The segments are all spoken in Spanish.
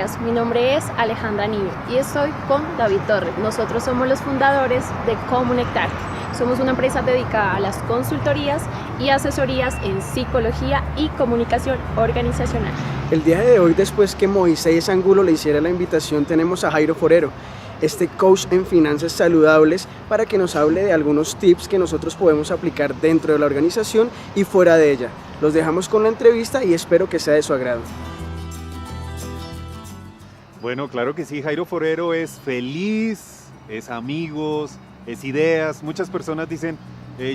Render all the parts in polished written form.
días, mi nombre es Alejandra Niño y estoy con David Torres. Nosotros somos los fundadores de Comunectar. Somos una empresa dedicada a las consultorías y asesorías en psicología y comunicación organizacional. El día de hoy, después que Moisés Angulo le hiciera la invitación, tenemos a Jairo Forero, este coach en finanzas saludables, para que nos hable de algunos tips que nosotros podemos aplicar dentro de la organización y fuera de ella. Los dejamos con la entrevista y espero que sea de su agrado. Bueno, claro que sí, Jairo Forero es feliz, es amigos, es ideas. Muchas personas dicen,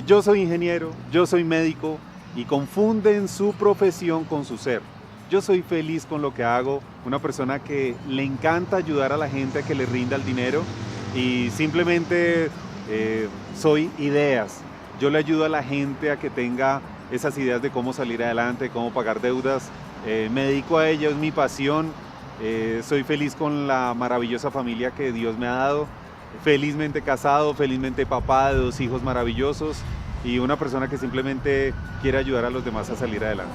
yo soy ingeniero, yo soy médico, y confunden su profesión con su ser. Yo soy feliz con lo que hago, una persona que le encanta ayudar a la gente a que le rinda el dinero, y simplemente soy ideas. Yo le ayudo a la gente a que tenga esas ideas de cómo salir adelante, cómo pagar deudas. Me dedico a ello, es mi pasión. Soy feliz con la maravillosa familia que Dios me ha dado. Felizmente casado, felizmente papá de 2 hijos maravillosos y una persona que simplemente quiere ayudar a los demás a salir adelante.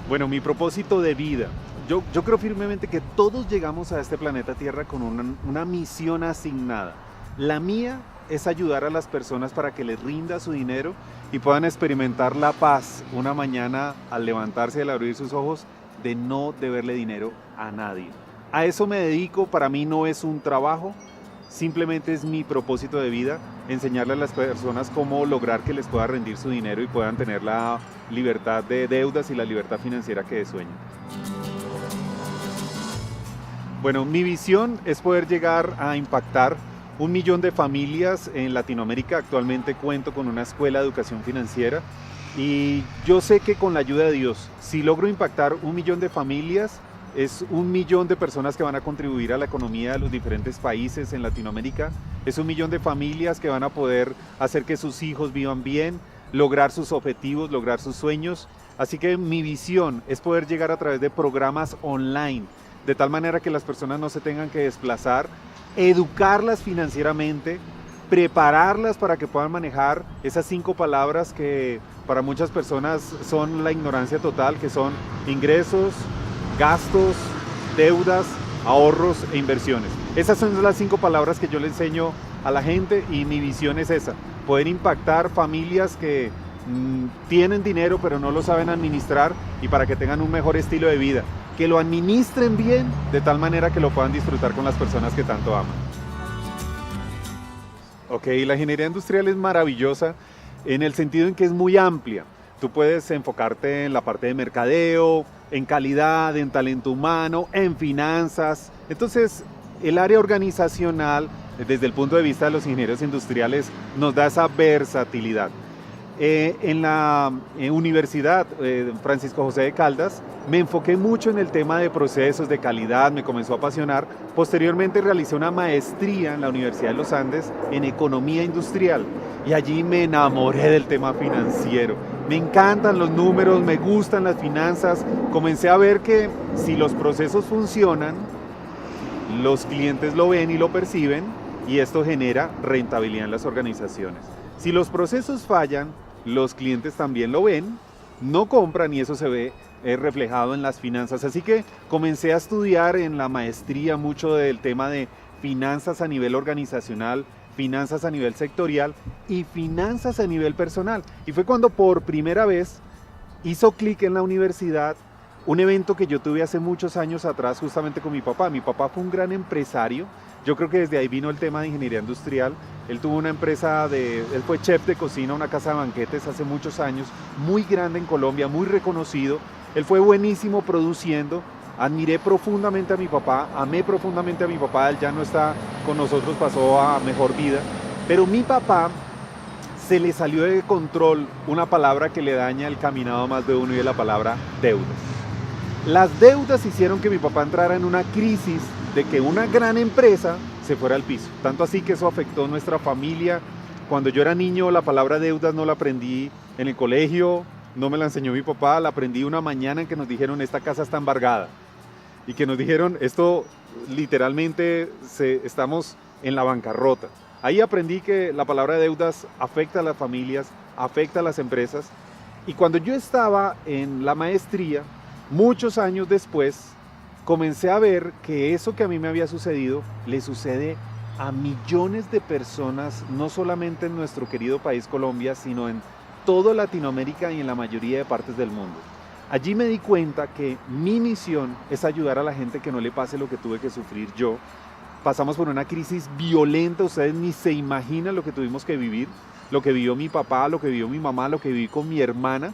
Bueno, mi propósito de vida. Yo creo firmemente que todos llegamos a este planeta Tierra con una misión asignada. La mía es ayudar a las personas para que les rinda su dinero y puedan experimentar la paz una mañana al levantarse y al abrir sus ojos de no deberle dinero a nadie. A eso me dedico. Para mí no es un trabajo, simplemente es mi propósito de vida, enseñarle a las personas cómo lograr que les pueda rendir su dinero y puedan tener la libertad de deudas y la libertad financiera que sueñan. Bueno, mi visión es poder llegar a impactar 1 millón de familias en Latinoamérica. Actualmente cuento con una escuela de educación financiera y yo sé que con la ayuda de Dios, si logro impactar 1 millón de familias, es 1 millón de personas que van a contribuir a la economía de los diferentes países en Latinoamérica. Es 1 millón de familias que van a poder hacer que sus hijos vivan bien, lograr sus objetivos, lograr sus sueños. Así que mi visión es poder llegar a través de programas online, de tal manera que las personas no se tengan que desplazar, educarlas financieramente, prepararlas para que puedan manejar esas 5 palabras que para muchas personas son la ignorancia total, que son ingresos, gastos, deudas, ahorros e inversiones. Esas son las 5 palabras que yo le enseño a la gente y mi visión es esa, poder impactar familias que tienen dinero pero no lo saben administrar y para que tengan un mejor estilo de vida, que lo administren bien de tal manera que lo puedan disfrutar con las personas que tanto aman. Ok, la ingeniería industrial es maravillosa en el sentido en que es muy amplia. Tú puedes enfocarte en la parte de mercadeo, en calidad, en talento humano, en finanzas. Entonces, el área organizacional, desde el punto de vista de los ingenieros industriales, nos da esa versatilidad. En la Universidad Francisco José de Caldas me enfoqué mucho en el tema de procesos de calidad, me comenzó a apasionar. Posteriormente realicé una maestría en la Universidad de los Andes en economía industrial y allí me enamoré del tema financiero. Me encantan los números, me gustan las finanzas. Comencé a ver que si los procesos funcionan, los clientes lo ven y lo perciben y esto genera rentabilidad en las organizaciones. Si los procesos fallan, los clientes también lo ven, no compran y eso se ve reflejado en las finanzas. Así que comencé a estudiar en la maestría mucho del tema de finanzas a nivel organizacional, finanzas a nivel sectorial y finanzas a nivel personal. Y fue cuando por primera vez hizo clic en la universidad un evento que yo tuve hace muchos años atrás justamente con mi papá. Mi papá fue un gran empresario. Yo creo que desde ahí vino el tema de ingeniería industrial. Él tuvo una empresa, él fue chef de cocina, una casa de banquetes hace muchos años, muy grande en Colombia, muy reconocido. Él fue buenísimo produciendo. Admiré profundamente a mi papá, amé profundamente a mi papá. Él ya no está con nosotros, pasó a mejor vida. Pero mi papá se le salió de control una palabra que le daña el caminado a más de uno y es la palabra deudas. Las deudas hicieron que mi papá entrara en una crisis de que una gran empresa se fuera al piso. Tanto así que eso afectó a nuestra familia. Cuando yo era niño, la palabra deudas no la aprendí en el colegio, no me la enseñó mi papá, la aprendí una mañana en que nos dijeron esta casa está embargada. Y que nos dijeron esto literalmente estamos en la bancarrota. Ahí aprendí que la palabra deudas afecta a las familias, afecta a las empresas. Y cuando yo estaba en la maestría, muchos años después, comencé a ver que eso que a mí me había sucedido le sucede a millones de personas, no solamente en nuestro querido país Colombia, sino en toda Latinoamérica y en la mayoría de partes del mundo. Allí me di cuenta que mi misión es ayudar a la gente que no le pase lo que tuve que sufrir yo. Pasamos por una crisis violenta, ustedes ni se imaginan lo que tuvimos que vivir, lo que vivió mi papá, lo que vivió mi mamá, lo que viví con mi hermana.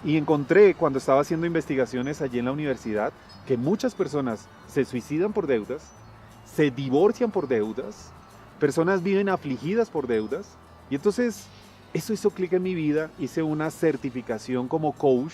Y encontré, cuando estaba haciendo investigaciones allí en la universidad, que muchas personas se suicidan por deudas, se divorcian por deudas, personas viven afligidas por deudas. Y entonces eso hizo clic en mi vida, hice una certificación como coach.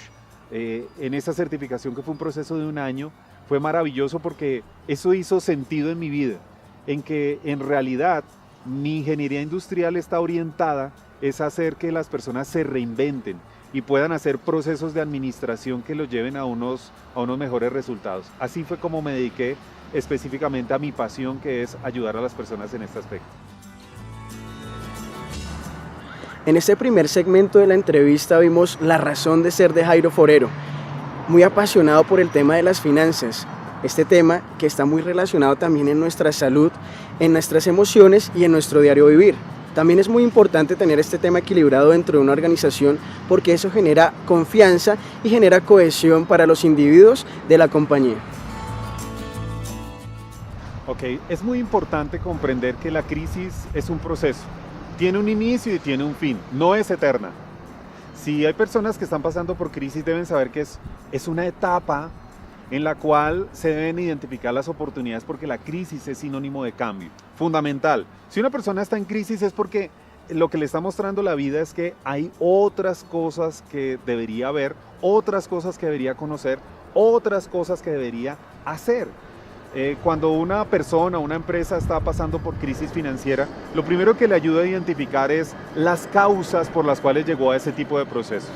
En esa certificación, que fue un proceso de 1 año, fue maravilloso porque eso hizo sentido en mi vida, en que en realidad mi ingeniería industrial está orientada es hacer que las personas se reinventen y puedan hacer procesos de administración que los lleven a unos mejores resultados. Así fue como me dediqué específicamente a mi pasión, que es ayudar a las personas en este aspecto. En este primer segmento de la entrevista vimos la razón de ser de Jairo Forero, muy apasionado por el tema de las finanzas, este tema que está muy relacionado también en nuestra salud, en nuestras emociones y en nuestro diario vivir. También es muy importante tener este tema equilibrado dentro de una organización, porque eso genera confianza y genera cohesión para los individuos de la compañía. Ok, es muy importante comprender que la crisis es un proceso. Tiene un inicio y tiene un fin, no es eterna. Si hay personas que están pasando por crisis, deben saber que es una etapa en la cual se deben identificar las oportunidades, porque la crisis es sinónimo de cambio, fundamental. Si una persona está en crisis es porque lo que le está mostrando la vida es que hay otras cosas que debería ver, otras cosas que debería conocer, otras cosas que debería hacer. Cuando una persona, una empresa está pasando por crisis financiera, lo primero que le ayuda a identificar es las causas por las cuales llegó a ese tipo de procesos.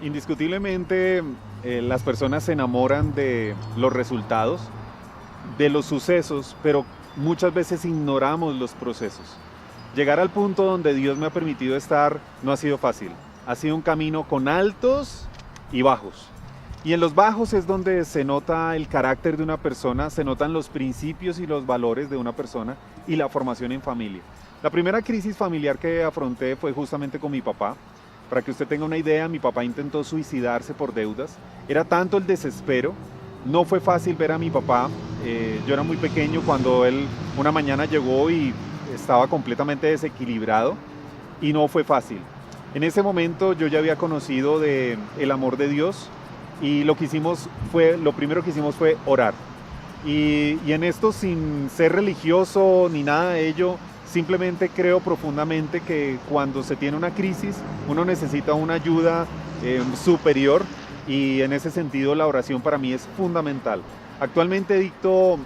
Indiscutiblemente, las personas se enamoran de los resultados, de los sucesos, pero muchas veces ignoramos los procesos. Llegar al punto donde Dios me ha permitido estar no ha sido fácil. Ha sido un camino con altos y bajos. Y en los bajos es donde se nota el carácter de una persona, se notan los principios y los valores de una persona y la formación en familia. La primera crisis familiar que afronté fue justamente con mi papá. Para que usted tenga una idea, mi papá intentó suicidarse por deudas. Era tanto el desespero, no fue fácil ver a mi papá. Yo era muy pequeño cuando él una mañana llegó y estaba completamente desequilibrado y no fue fácil. En ese momento yo ya había conocido el amor de Dios. Y lo primero que hicimos fue orar. Y en esto, sin ser religioso ni nada de ello, simplemente creo profundamente que cuando se tiene una crisis, uno necesita una ayuda superior, y en ese sentido la oración para mí es fundamental. Actualmente dicto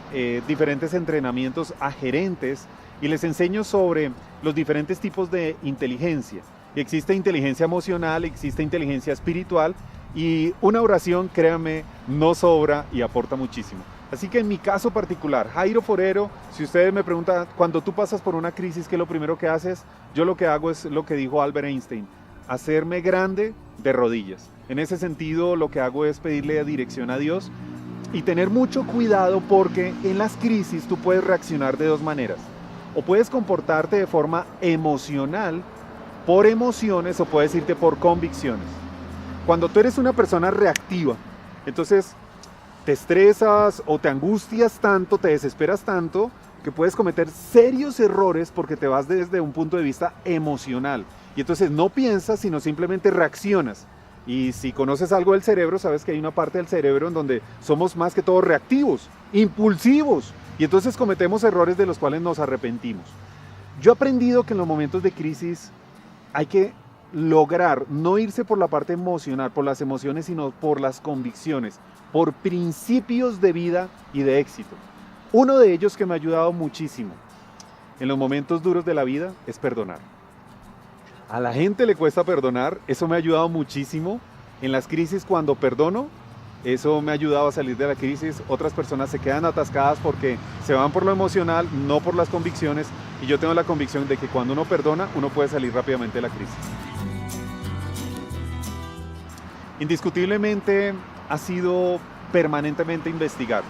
diferentes entrenamientos a gerentes y les enseño sobre los diferentes tipos de inteligencia. Existe inteligencia emocional, existe inteligencia espiritual, y una oración, créanme, no sobra y aporta muchísimo. Así que en mi caso particular, Jairo Forero, si ustedes me preguntan, cuando tú pasas por una crisis, ¿qué es lo primero que haces? Yo lo que hago es lo que dijo Albert Einstein: hacerme grande de rodillas. En ese sentido, lo que hago es pedirle dirección a Dios y tener mucho cuidado, porque en las crisis tú puedes reaccionar de dos maneras. O puedes comportarte de forma emocional, por emociones, o puedes irte por convicciones. Cuando tú eres una persona reactiva, entonces te estresas o te angustias tanto, te desesperas tanto, que puedes cometer serios errores porque te vas desde un punto de vista emocional. Y entonces no piensas, sino simplemente reaccionas. Y si conoces algo del cerebro, sabes que hay una parte del cerebro en donde somos más que todo reactivos, impulsivos. Y entonces cometemos errores de los cuales nos arrepentimos. Yo he aprendido que en los momentos de crisis hay que lograr no irse por la parte emocional, por las emociones, sino por las convicciones, por principios de vida y de éxito. Uno de ellos que me ha ayudado muchísimo en los momentos duros de la vida es perdonar. A la gente le cuesta perdonar, eso me ha ayudado muchísimo. En las crisis, cuando perdono, eso me ha ayudado a salir de la crisis. Otras personas se quedan atascadas porque se van por lo emocional, no por las convicciones, y yo tengo la convicción de que cuando uno perdona, uno puede salir rápidamente de la crisis. Indiscutiblemente ha sido permanentemente investigar.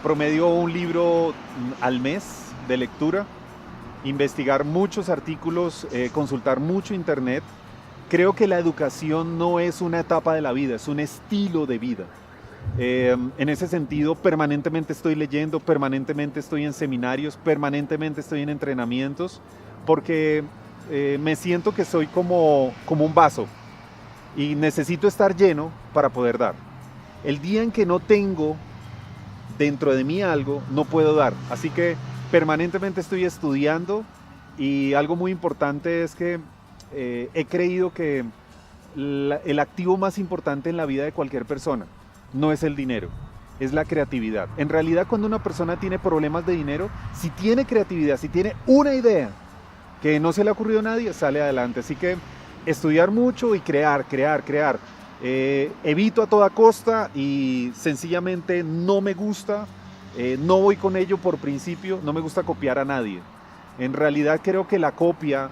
Promedio un libro al mes de lectura, investigar muchos artículos, consultar mucho internet. Creo que la educación no es una etapa de la vida, es un estilo de vida. En ese sentido, permanentemente estoy leyendo, permanentemente estoy en seminarios, permanentemente estoy en entrenamientos, porque me siento que soy como un vaso y necesito estar lleno para poder dar. El día en que no tengo dentro de mí algo, no puedo dar. Así que permanentemente estoy estudiando, y algo muy importante es que he creído que el activo más importante en la vida de cualquier persona no es el dinero, es la creatividad. En realidad, cuando una persona tiene problemas de dinero, si tiene creatividad, si tiene una idea que no se le ha ocurrido a nadie, sale adelante. Así que estudiar mucho y crear. Evito a toda costa y sencillamente no me gusta, no voy con ello por principio, no me gusta copiar a nadie. En realidad creo que la copia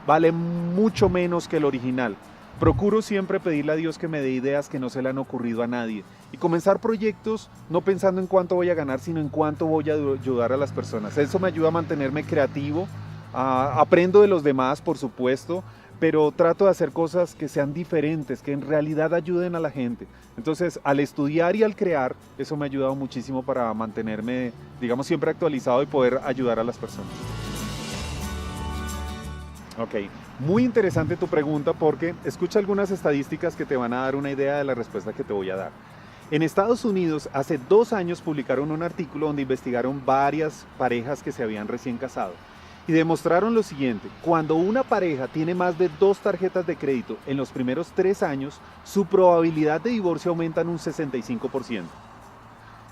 vale mucho menos que el original. Procuro siempre pedirle a Dios que me dé ideas que no se le han ocurrido a nadie y comenzar proyectos no pensando en cuánto voy a ganar, sino en cuánto voy a ayudar a las personas. Eso me ayuda a mantenerme creativo, aprendo de los demás, por supuesto, pero trato de hacer cosas que sean diferentes, que en realidad ayuden a la gente. Entonces, al estudiar y al crear, eso me ha ayudado muchísimo para mantenerme, digamos, siempre actualizado y poder ayudar a las personas. Ok, muy interesante tu pregunta, porque escucha algunas estadísticas que te van a dar una idea de la respuesta que te voy a dar. En Estados Unidos, hace 2 años publicaron un artículo donde investigaron varias parejas que se habían recién casado y demostraron lo siguiente: cuando una pareja tiene más de 2 tarjetas de crédito en los primeros 3 años, su probabilidad de divorcio aumenta en un 65%.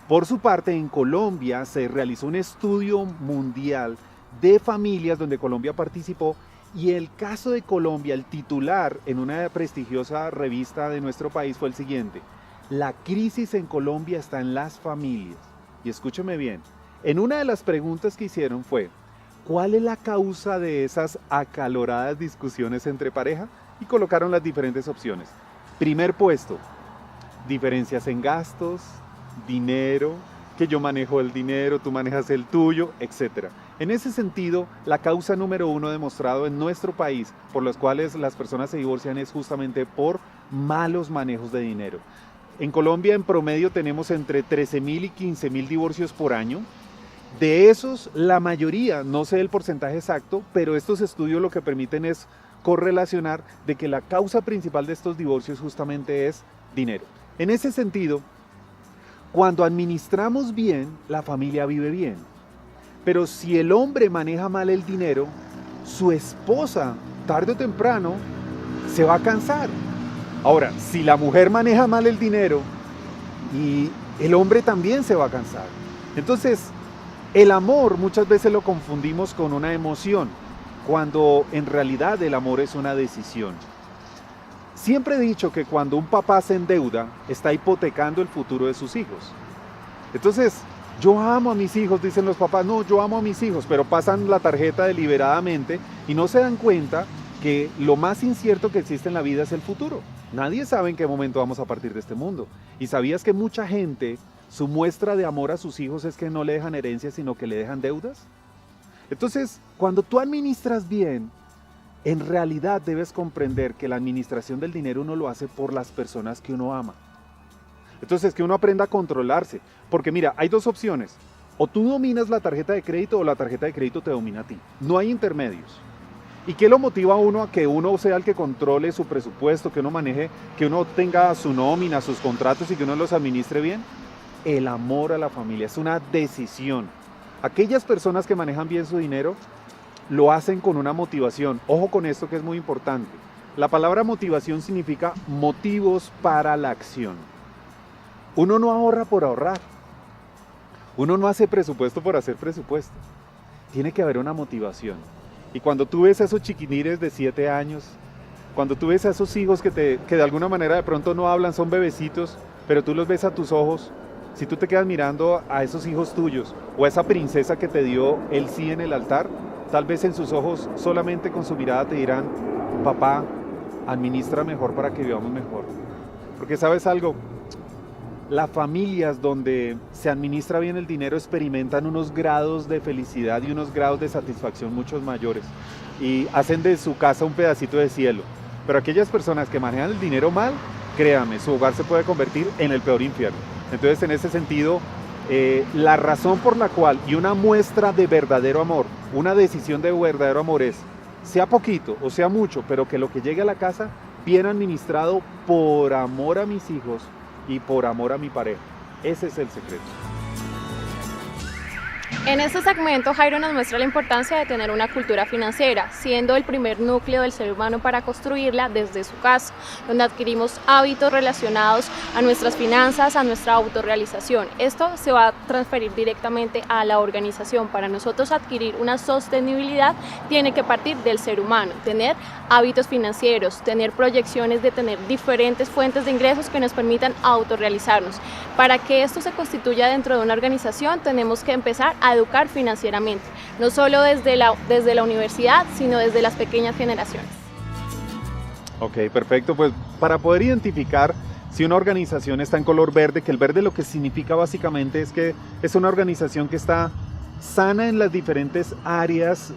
Por su parte, en Colombia se realizó un estudio mundial de familias donde Colombia participó, y el caso de Colombia, el titular en una prestigiosa revista de nuestro país fue el siguiente: la crisis en Colombia está en las familias. Y escúcheme bien, en una de las preguntas que hicieron fue: ¿cuál es la causa de esas acaloradas discusiones entre pareja? Y colocaron las diferentes opciones. Primer puesto: diferencias en gastos, dinero, que yo manejo el dinero, tú manejas el tuyo, etc. En ese sentido, la causa número 1 demostrado en nuestro país por las cuales las personas se divorcian es justamente por malos manejos de dinero. En Colombia, en promedio, tenemos entre 13.000 y 15.000 divorcios por año. De esos, la mayoría, no sé el porcentaje exacto, pero estos estudios lo que permiten es correlacionar de que la causa principal de estos divorcios justamente es dinero. En ese sentido, cuando administramos bien, la familia vive bien. Pero si el hombre maneja mal el dinero, su esposa, tarde o temprano, se va a cansar. Ahora, si la mujer maneja mal el dinero, y el hombre también se va a cansar. Entonces, el amor muchas veces lo confundimos con una emoción, cuando en realidad el amor es una decisión. Siempre he dicho que cuando un papá se endeuda, está hipotecando el futuro de sus hijos. Entonces, yo amo a mis hijos, dicen los papás, no, yo amo a mis hijos, pero pasan la tarjeta deliberadamente y no se dan cuenta que lo más incierto que existe en la vida es el futuro. Nadie sabe en qué momento vamos a partir de este mundo. ¿Y sabías que mucha gente, su muestra de amor a sus hijos es que no le dejan herencia, sino que le dejan deudas? Entonces, cuando tú administras bien, en realidad debes comprender que la administración del dinero uno lo hace por las personas que uno ama. Entonces, que uno aprenda a controlarse. Porque mira, hay 2 opciones. O tú dominas la tarjeta de crédito o la tarjeta de crédito te domina a ti. No hay intermedios. ¿Y qué lo motiva a uno a que uno sea el que controle su presupuesto, que uno maneje, que uno tenga su nómina, sus contratos y que uno los administre bien? El amor a la familia. Es una decisión. Aquellas personas que manejan bien su dinero lo hacen con una motivación. Ojo con esto, que es muy importante. La palabra motivación significa motivos para la acción. Uno no ahorra por ahorrar. Uno no hace presupuesto por hacer presupuesto. Tiene que haber una motivación. Y cuando tú ves a esos chiquinires de 7 años, cuando tú ves a esos hijos que de alguna manera de pronto no hablan, son bebecitos, pero tú los ves a tus ojos, si tú te quedas mirando a esos hijos tuyos o a esa princesa que te dio el sí en el altar, tal vez en sus ojos, solamente con su mirada te dirán: papá, administra mejor para que vivamos mejor. Porque ¿sabes algo? Las familias donde se administra bien el dinero experimentan unos grados de felicidad y unos grados de satisfacción muchos mayores y hacen de su casa un pedacito de cielo. Pero aquellas personas que manejan el dinero mal, créanme, su hogar se puede convertir en el peor infierno. Entonces, en ese sentido, la razón por la cual y una muestra de verdadero amor, una decisión de verdadero amor es, sea poquito o sea mucho, pero que lo que llegue a la casa, bien administrado por amor a mis hijos y por amor a mi pareja. Ese es el secreto. En este segmento, Jairo nos muestra la importancia de tener una cultura financiera, siendo el primer núcleo del ser humano para construirla desde su casa, donde adquirimos hábitos relacionados a nuestras finanzas, a nuestra autorrealización. Esto se va a transferir directamente a la organización. Para nosotros adquirir una sostenibilidad tiene que partir del ser humano, tener hábitos financieros, tener proyecciones de tener diferentes fuentes de ingresos que nos permitan autorrealizarnos. Para que esto se constituya dentro de una organización, tenemos que empezar a educar financieramente, no solo desde la universidad, sino desde las pequeñas generaciones. Ok, perfecto. Pues para poder identificar si una organización está en color verde, que el verde lo que significa básicamente es que es una organización que está sana en las diferentes áreas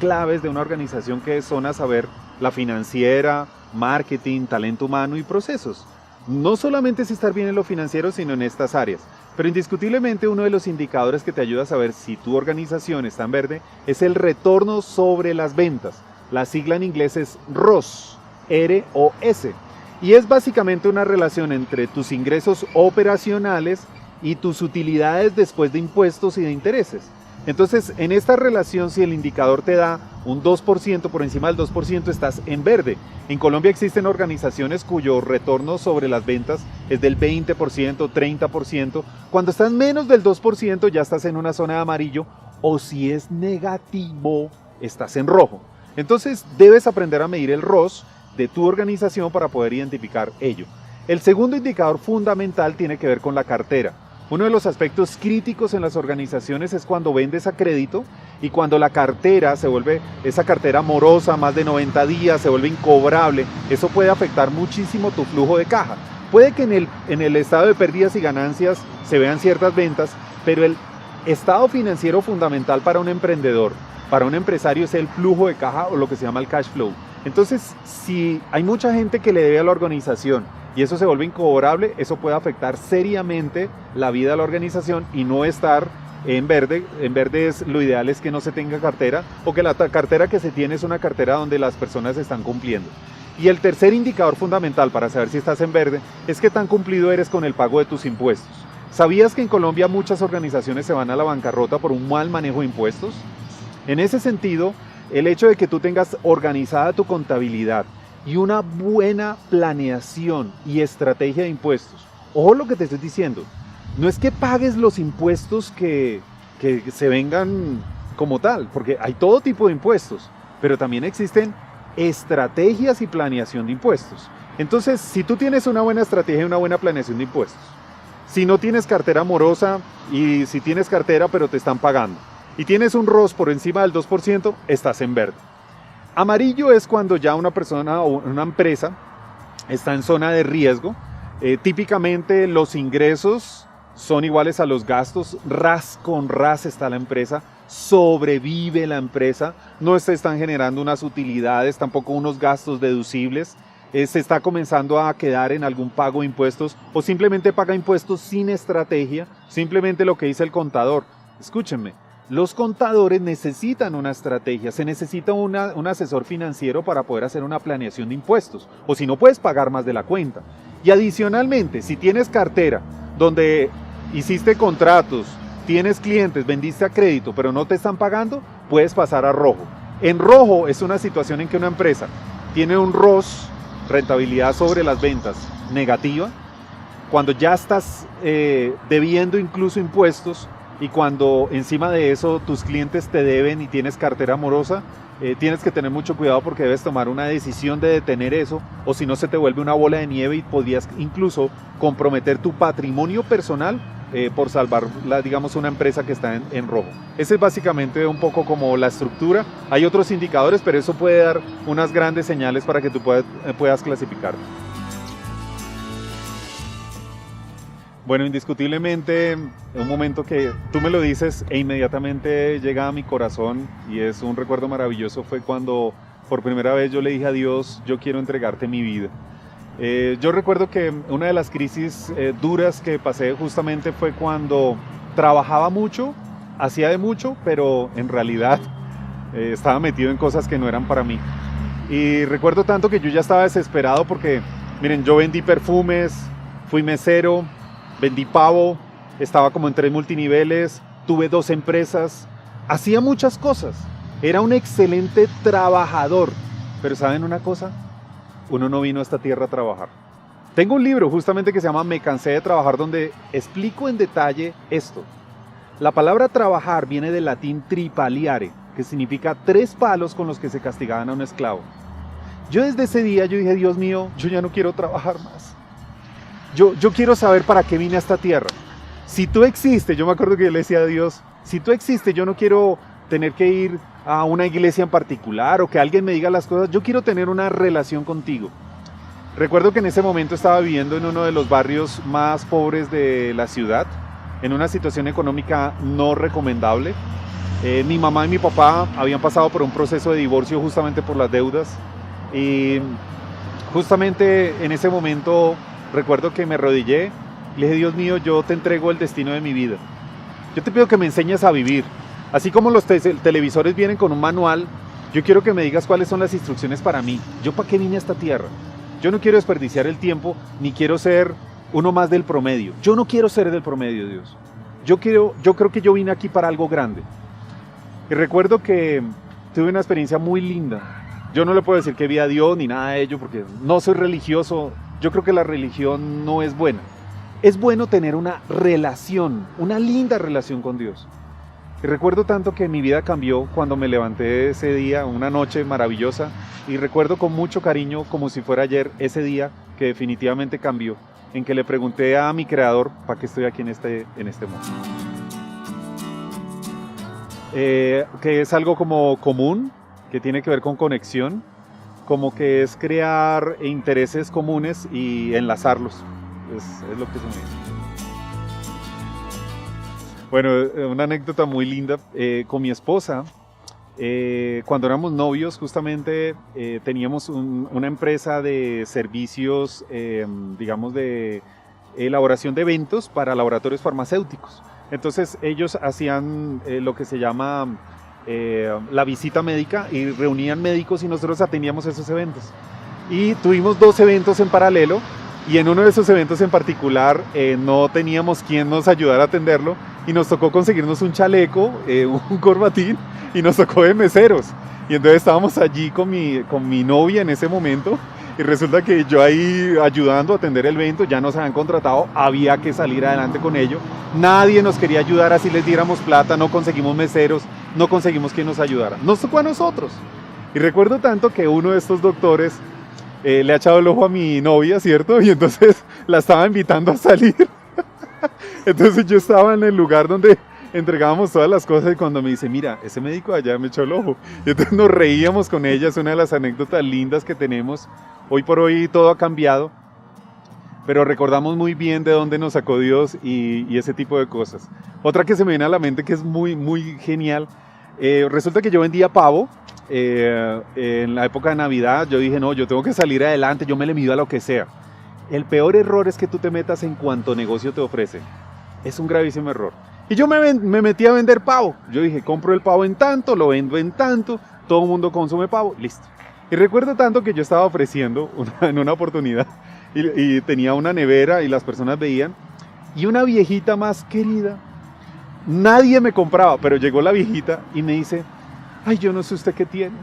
claves de una organización, que son a saber la financiera, marketing, talento humano y procesos. No solamente es estar bien en lo financiero, sino en estas áreas. Pero indiscutiblemente uno de los indicadores que te ayuda a saber si tu organización está en verde es el retorno sobre las ventas. La sigla en inglés es ROS, R-O-S. Y es básicamente una relación entre tus ingresos operacionales y tus utilidades después de impuestos y de intereses. Entonces, en esta relación, si el indicador te da un 2%, por encima del 2%, estás en verde. En Colombia existen organizaciones cuyo retorno sobre las ventas es del 20%, 30%. Cuando estás menos del 2%, ya estás en una zona de amarillo, o si es negativo, estás en rojo. Entonces, debes aprender a medir el ROS de tu organización para poder identificar ello. El segundo indicador fundamental tiene que ver con la cartera. Uno de los aspectos críticos en las organizaciones es cuando vendes a crédito y cuando la cartera se vuelve, esa cartera morosa, más de 90 días, se vuelve incobrable. Eso puede afectar muchísimo tu flujo de caja. Puede que en el estado de pérdidas y ganancias se vean ciertas ventas, pero el estado financiero fundamental para un emprendedor, para un empresario, es el flujo de caja, o lo que se llama el cash flow. Entonces, si hay mucha gente que le debe a la organización y eso se vuelve incobrable, eso puede afectar seriamente la vida de la organización y no estar en verde. En verde lo ideal es que no se tenga cartera, o que la cartera que se tiene es una cartera donde las personas están cumpliendo. Y el tercer indicador fundamental para saber si estás en verde es qué tan cumplido eres con el pago de tus impuestos. ¿Sabías que en Colombia muchas organizaciones se van a la bancarrota por un mal manejo de impuestos? En ese sentido, el hecho de que tú tengas organizada tu contabilidad y una buena planeación y estrategia de impuestos. Ojo lo que te estoy diciendo. No es que pagues los impuestos que se vengan como tal, porque hay todo tipo de impuestos, pero también existen estrategias y planeación de impuestos. Entonces, si tú tienes una buena estrategia y una buena planeación de impuestos, si no tienes cartera morosa, y si tienes cartera pero te están pagando, y tienes un ROS por encima del 2%, estás en verde. Amarillo es cuando ya una persona o una empresa está en zona de riesgo. Típicamente los ingresos son iguales a los gastos, ras con ras está la empresa, sobrevive la empresa, no se están generando unas utilidades, tampoco unos gastos deducibles, se está comenzando a quedar en algún pago de impuestos, o simplemente paga impuestos sin estrategia, simplemente lo que dice el contador. Escúchenme. Los contadores necesitan una estrategia, se necesita un asesor financiero para poder hacer una planeación de impuestos, o si no puedes pagar más de la cuenta. Y adicionalmente, si tienes cartera donde hiciste contratos, tienes clientes, vendiste a crédito, pero no te están pagando, puedes pasar a rojo. En rojo es una situación en que una empresa tiene un ROS, rentabilidad sobre las ventas, negativa, cuando ya estás debiendo incluso impuestos, y cuando encima de eso tus clientes te deben y tienes cartera morosa, tienes que tener mucho cuidado porque debes tomar una decisión de detener eso, o si no se te vuelve una bola de nieve y podrías incluso comprometer tu patrimonio personal por salvar, digamos, una empresa que está en rojo. Ese es básicamente un poco como la estructura. Hay otros indicadores, pero eso puede dar unas grandes señales para que tú puedas clasificar. Bueno, indiscutiblemente, un momento que tú me lo dices e inmediatamente llega a mi corazón y es un recuerdo maravilloso, fue cuando por primera vez yo le dije a Dios, yo quiero entregarte mi vida. Yo recuerdo que una de las crisis duras que pasé justamente fue cuando trabajaba mucho, hacía de mucho, pero en realidad estaba metido en cosas que no eran para mí. Y recuerdo tanto que yo ya estaba desesperado porque, miren, yo vendí perfumes, fui mesero, vendí pavo, estaba como en 3 multiniveles, tuve 2 empresas, hacía muchas cosas. Era un excelente trabajador, pero ¿saben una cosa? Uno no vino a esta tierra a trabajar. Tengo un libro justamente que se llama Me cansé de trabajar, donde explico en detalle esto. La palabra trabajar viene del latín tripaliare, que significa 3 palos con los que se castigaban a un esclavo. Yo desde ese día yo dije, Dios mío, yo ya no quiero trabajar más. Yo quiero saber para qué vine a esta tierra. Si tú existes, yo me acuerdo que yo le decía a Dios, si tú existes, yo no quiero tener que ir a una iglesia en particular o que alguien me diga las cosas, yo quiero tener una relación contigo. Recuerdo que en ese momento estaba viviendo en uno de los barrios más pobres de la ciudad, en una situación económica no recomendable. Mi mamá y mi papá habían pasado por un proceso de divorcio justamente por las deudas y justamente en ese momento recuerdo que me arrodillé y le dije, Dios mío, yo te entrego el destino de mi vida. Yo te pido que me enseñes a vivir. Así como los televisores vienen con un manual, yo quiero que me digas cuáles son las instrucciones para mí. ¿Yo para qué vine a esta tierra? Yo no quiero desperdiciar el tiempo, ni quiero ser uno más del promedio. Yo no quiero ser del promedio, Dios. Yo creo que yo vine aquí para algo grande. Y recuerdo que tuve una experiencia muy linda. Yo no le puedo decir que vi a Dios ni nada de ello, porque no soy religioso. Yo creo que la religión no es buena. Es bueno tener una relación, una linda relación con Dios. Y recuerdo tanto que mi vida cambió cuando me levanté ese día, una noche maravillosa, y recuerdo con mucho cariño, como si fuera ayer, ese día que definitivamente cambió, en que le pregunté a mi creador, ¿para qué estoy aquí en este mundo? Que es algo como común, que tiene que ver con conexión, como que es crear intereses comunes y enlazarlos, es lo que se me dice. Bueno, una anécdota muy linda con mi esposa. Cuando éramos novios, justamente teníamos una empresa de servicios, digamos, de elaboración de eventos para laboratorios farmacéuticos. Entonces ellos hacían lo que se llama la visita médica y reunían médicos y nosotros atendíamos esos eventos. Y tuvimos 2 eventos en paralelo y en uno de esos eventos en particular no teníamos quien nos ayudara a atenderlo. Y nos tocó conseguirnos un chaleco, un corbatín, y nos tocó de meseros. Y entonces estábamos allí con mi novia en ese momento, y resulta que yo ahí ayudando a atender el evento, ya nos habían contratado, había que salir adelante con ello. Nadie nos quería ayudar, así les diéramos plata, no conseguimos meseros, no conseguimos quien nos ayudara. Nos tocó a nosotros. Y recuerdo tanto que uno de estos doctores le ha echado el ojo a mi novia, ¿cierto? Y entonces la estaba invitando a salir. Entonces yo estaba en el lugar donde entregábamos todas las cosas y cuando me dice, mira, ese médico allá me echó el ojo. Y entonces nos reíamos con ella, es una de las anécdotas lindas que tenemos. Hoy por hoy todo ha cambiado, pero recordamos muy bien de dónde nos sacó Dios y ese tipo de cosas. Otra que se me viene a la mente que es muy, muy genial, resulta que yo vendía pavo. En la época de Navidad yo dije, no, yo tengo que salir adelante, yo me le mido a lo que sea. El peor error es que tú te metas en cuanto negocio te ofrece. Es un gravísimo error. Y yo me metí a vender pavo. Yo dije, compro el pavo en tanto, lo vendo en tanto, todo el mundo consume pavo, listo. Y recuerdo tanto que yo estaba ofreciendo en una oportunidad y tenía una nevera y las personas veían. Y una viejita más querida, nadie me compraba, pero llegó la viejita y me dice, ay, yo no sé usted qué tiene,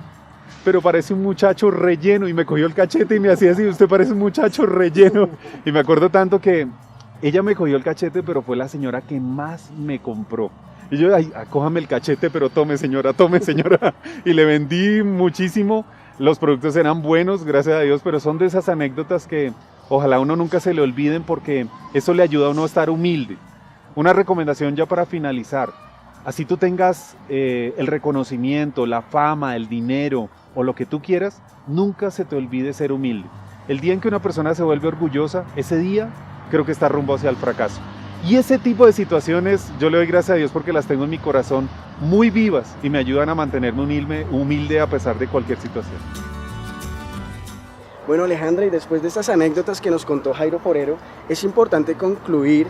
pero parece un muchacho relleno, y me cogió el cachete y me hacía así, usted parece un muchacho relleno. Y me acuerdo tanto que ella me cogió el cachete, pero fue la señora que más me compró. Y yo, ay, cójame el cachete, pero tome señora. Y le vendí muchísimo, los productos eran buenos, gracias a Dios, pero son de esas anécdotas que ojalá uno nunca se le olviden porque eso le ayuda a uno a estar humilde. Una recomendación ya para finalizar. Así tú tengas el reconocimiento, la fama, el dinero o lo que tú quieras, nunca se te olvide ser humilde. El día en que una persona se vuelve orgullosa, ese día creo que está rumbo hacia el fracaso. Y ese tipo de situaciones yo le doy gracias a Dios porque las tengo en mi corazón muy vivas y me ayudan a mantenerme humilde a pesar de cualquier situación. Bueno, Alejandra, y después de estas anécdotas que nos contó Jairo Forero, es importante concluir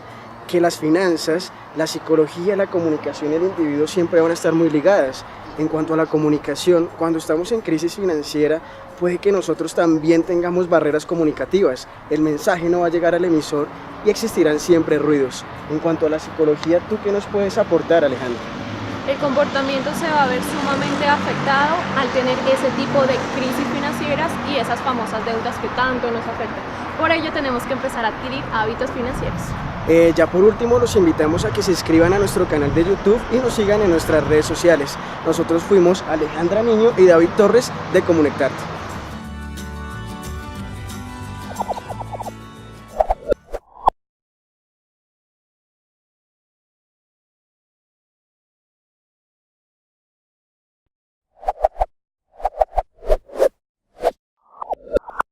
que las finanzas, la psicología, la comunicación y el individuo siempre van a estar muy ligadas. En cuanto a la comunicación, cuando estamos en crisis financiera, puede que nosotros también tengamos barreras comunicativas. El mensaje no va a llegar al emisor y existirán siempre ruidos. En cuanto a la psicología, ¿tú qué nos puedes aportar, Alejandra? El comportamiento se va a ver sumamente afectado al tener ese tipo de crisis financieras y esas famosas deudas que tanto nos afectan. Por ello tenemos que empezar a adquirir hábitos financieros. Ya por último los invitamos a que se inscriban a nuestro canal de YouTube y nos sigan en nuestras redes sociales. Nosotros fuimos Alejandra Niño y David Torres de Comunectarte.